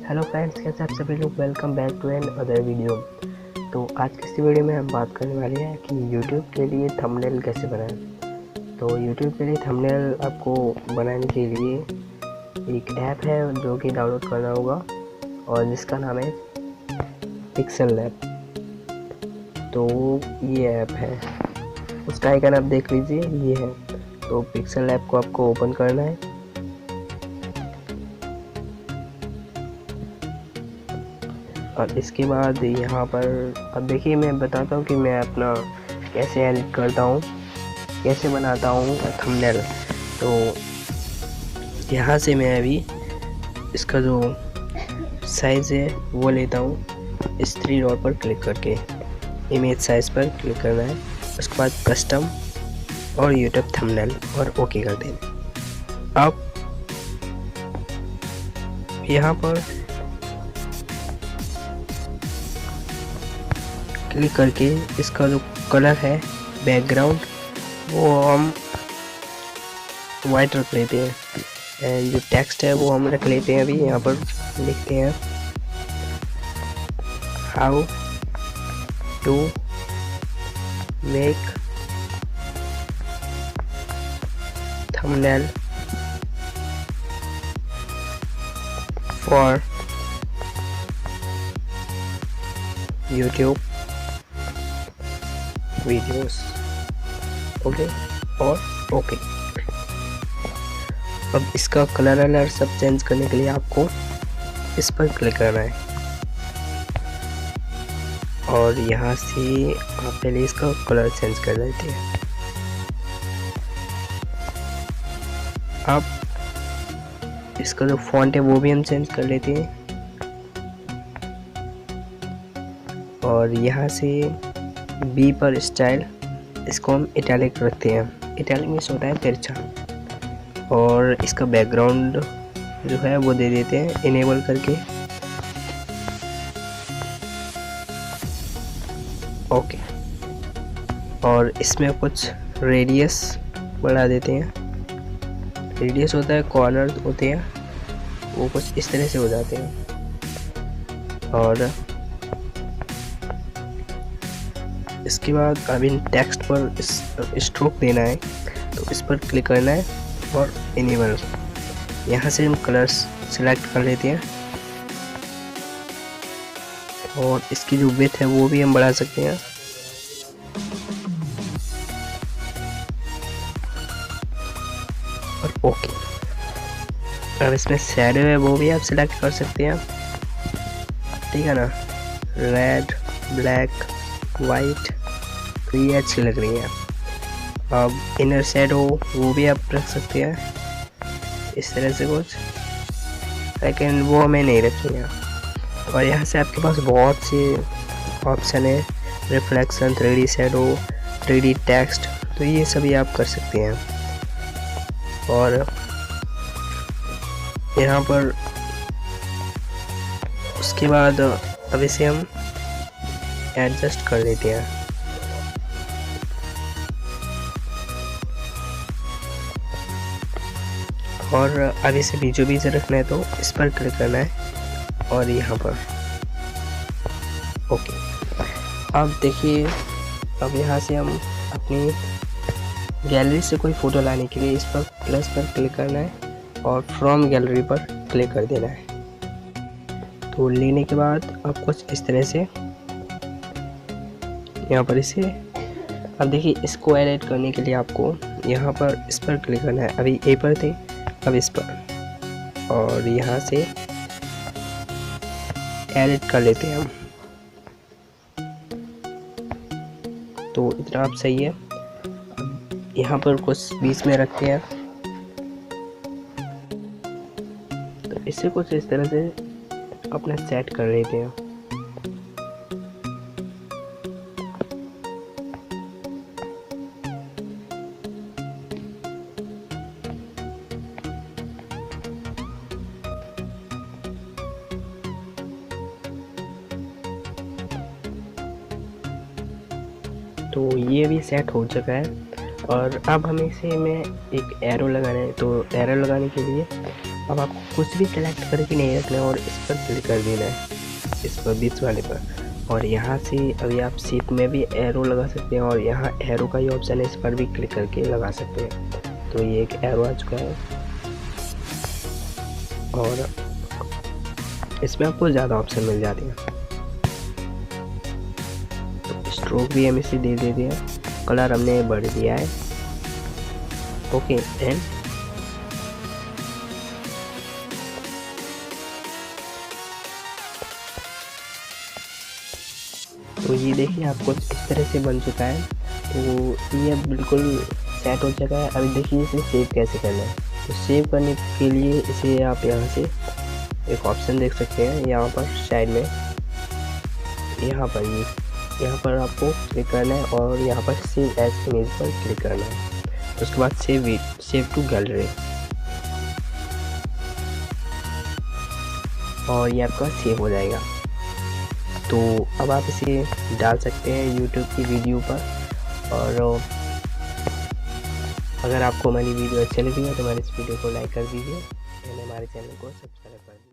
Hello friends, कैसे आप सभी लोग। Welcome back to another video. तो आज की इस वीडियो में हम बात करने वाले हैं कि YouTube के लिए थंबनेल कैसे बनाएं। तो YouTube के लिए थंबनेल आपको बनाने के लिए एक ऐप है जो कि डाउनलोड करना होगा और जिसका नाम है Pixellab। तो ये ऐप है, उसका आइकन आप देख लीजिए, ये है। तो Pixellab को आपको ओपन करना है। और इसके बाद यहाँ पर अब देखिए, मैं बताता हूँ कि मैं अपना कैसे एडिट करता हूँ, कैसे बनाता हूँ थंबनेल। तो यहाँ से मैं अभी इसका जो साइज़ है वो लेता हूँ। इस 3 डॉट पर क्लिक करके इमेज साइज़ पर क्लिक करना है। उसके बाद कस्टम और यूट्यूब थंबनेल और ओके कर देना। अब यहाँ पर क्लिक करके इसका जो कलर है बैकग्राउंड वो हम वाइट रख लेते हैं, एंड जो टेक्स्ट है वो हम रख लेते हैं। अभी यहाँ पर लिखते हैं how to make thumbnail for YouTube videos. Okay और ओके। अब इसका कलर सब चेंज करने के लिए आपको इस पर क्लिक करना है और यहाँ से आप पहले इसका कलर चेंज कर लेते हैं। अब इसका जो फॉन्ट है वो भी हम चेंज कर लेते हैं और यहाँ से बी पर स्टाइल इसको हम इटैलिक रखते हैं। इटैलिक में होता है तिरछा। और इसका बैकग्राउंड जो है वो दे देते हैं इनेबल करके। ओके। और इसमें कुछ रेडियस बढ़ा देते हैं। रेडियस होता है, कॉर्नर होते हैं, वो कुछ इस तरह से हो जाते हैं। और इसके बाद अभी टेक्स्ट पर स्ट्रोक देना है, तो इस पर क्लिक करना है और इनेबल। यहाँ से हम कलर्स सिलेक्ट कर लेते हैं और इसकी जो विड्थ है वो भी हम बढ़ा सकते हैं। और ओके। अब इसमें शैडो है वो भी आप सिलेक्ट कर सकते हैं, ठीक है ना। रेड, ब्लैक, वाइट, तो ये अच्छी लग रही है। अब इनर शैडो वो भी आप रख सकते हैं इस तरह से कुछ, लेकिन वो हमें नहीं रखेंगे। और यहाँ से आपके पास बहुत से ऑप्शन है, reflection, 3D shadow, 3D text, तो ये सभी आप कर सकते हैं। और यहाँ पर उसके बाद अब इसे हम एडजस्ट कर लेते हैं। और अब इसे बीचों बीच रखना है, तो इस पर क्लिक करना है और यहाँ पर ओके। अब देखिए, अब यहाँ से हम अपनी गैलरी से कोई फ़ोटो लाने के लिए इस पर प्लस पर क्लिक करना है और फ्रॉम गैलरी पर क्लिक कर देना है। तो लेने के बाद अब कुछ इस तरह से यहाँ पर इसे, अब देखिए, इसको एडिट करने के लिए आपको यहाँ पर इस पर क्लिक करना है। अभी ए पर थे, अब इस पर, और यहाँ से एडिट कर लेते हैं हम। तो इतना आप सही है। अब यहाँ पर कुछ बीच में रखते हैं, तो इसे कुछ इस तरह से अपना सेट कर लेते हैं। तो ये भी सेट हो चुका है। और अब हमें इसे में एक एरो लगाना है। तो एरो लगाने के लिए अब आपको कुछ भी सेलेक्ट करके नहीं रखना है और इस पर क्लिक कर देना है, इस पर बीच वाले पर। और यहाँ से अभी आप शेप में भी एरो लगा सकते हैं और यहाँ एरो का ही ऑप्शन है, इस पर भी क्लिक करके लगा सकते हैं। तो ये एक एरो आ चुका है और इसमें आपको ज़्यादा ऑप्शन मिल जाते हैं। तो स्ट्रोक भी हम इसे दे देते हैं, कलर हमने बढ़ दिया है। ओके एंड तो ये देखिए आपको इस तरह से बन चुका है। तो ये बिल्कुल सेट हो चुका है। अभी देखिए इसे सेव कैसे करना है। तो सेव करने के लिए इसे आप यहाँ से एक ऑप्शन देख सकते हैं, यहाँ पर साइड में, यहाँ पर आपको क्लिक करना है और यहाँ पर सेव एज इमेज पर क्लिक करना है। उसके बाद सेव टू गैलरी और ये आपका सेव हो जाएगा। तो अब आप इसे डाल सकते हैं YouTube की वीडियो पर। और अगर आपको हमारी वीडियो अच्छी लगी है तो हमारे इस वीडियो को लाइक कर दीजिए और हमारे चैनल को सब्सक्राइब कर दीजिए।